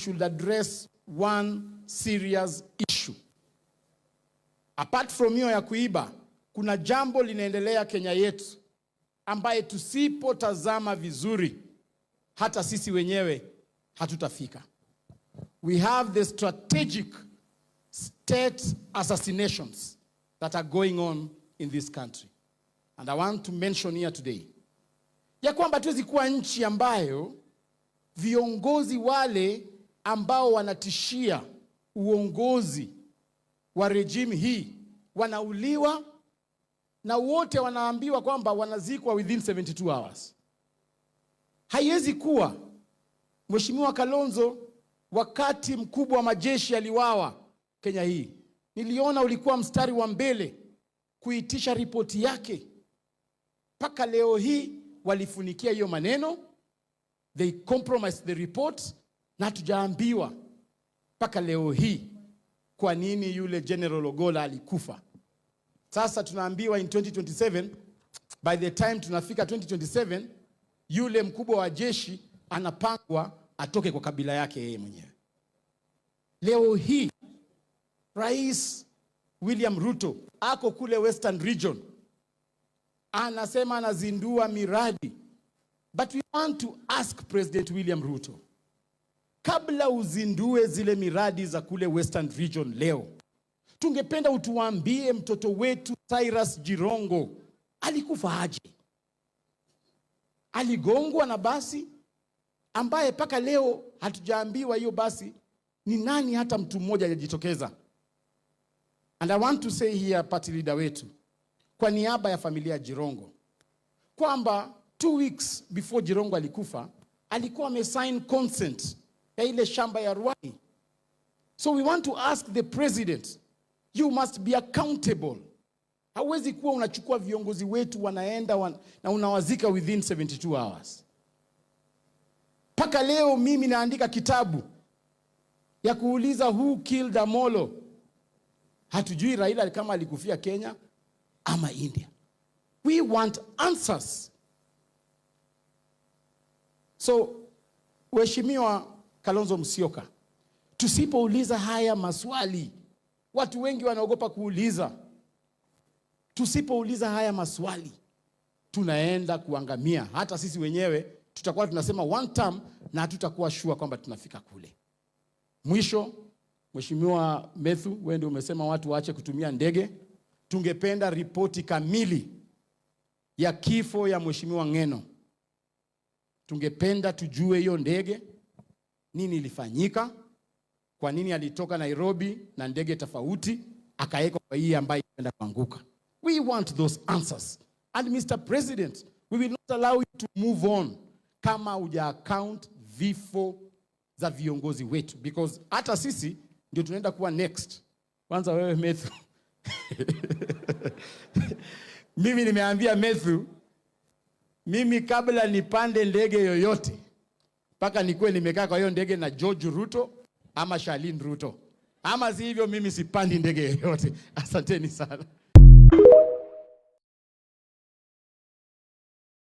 should address one serious issue. Apart from hiyo ya kuiba, kuna jambo linaendelea Kenya yetu ambaye tusipotazama vizuri hata sisi wenyewe hatutafika. We have the strategic state assassinations that are going on in this country. And I want to mention here today ya kwamba tuwezi kuwa nchi ambayo viongozi wale ambao wanatishia uongozi wa regime hii wanauliwa na wote wanaambiwa kwamba wanazikwa within 72 hours. Haiwezi kuwa. Mheshimiwa Kalonzo, wakati mkubwa wa majeshi aliwawa Kenya hii, niliona ulikuwa mstari wa mbele kuitisha ripoti yake. Paka leo hii walifunikia hiyo maneno. They compromised the report na hatujaambiwa paka leo hii kwa nini yule General Ogolla alikufa. Sasa tunaambiwa in 2027, by the time tunafika 2027, yule mkubwa wa jeshi anapangwa atoke kwa kabila yake yeye mwenyewe. Leo hii Rais William Ruto ako kule Western Region, anasema anazindua miradi. But we want to ask President William Ruto, kabla uzindue zile miradi za kule Western Region leo, tungependa utuambie mtoto wetu Cyrus Jirongo alikufa aje? Aligongwa na basi ambaye paka leo hatujaambiwa hiyo basi ni nani, hata mtu mmoja hajitokeza. And I want to say here, party leader wetu, kwa niaba ya familia Jirongo, kwamba 2 weeks before Jirongo alikufa, alikuwa amesign consent ya ile shamba ya Ruai. So we want to ask the president, you must be accountable. Hauwezi kuwa unachukua viongozi wetu wanaenda na unawazika within 72 hours. Paka leo mimi naandika kitabu ya kuuliza who killed Amolo. Hatujui Raila kama alikufia Kenya ama India. We want answers. So, Mheshimiwa Kalonzo Musyoka, tusipouliza haya maswali, watu wengi wanaogopa kuuliza. Tusipouliza haya maswali, tunaenda kuangamia. Hata sisi wenyewe tutakuwa tunasema one term na hatutakuwa sure kwamba tunafika kule. Mwisho, Mheshimiwa Methu, wewe ndio umesema watu waache kutumia ndege. Tungependa ripoti kamili ya kifo ya Mheshimiwa Ng'eno. Tungependa tujue hiyo ndege nini ilifanyika, kwa nini alitoka Nairobi na ndege tofauti akaeka kwa hii ambayo inaenda kuanguka. We want those answers. And Mr. President, we will not allow you to move on kama uja account vifo za viongozi wetu, because hata sisi ndio tunaenda kuwa next. Kwanza wewe Methu. Mimi nimeambia Methu, mimi kabla nipande ndege yoyote, mpaka nikuwe nimekaa kwa hiyo ndege na George Ruto ama Charlene Ruto. Ama si hivyo mimi sipandi ndege yoyote. Asanteni sana.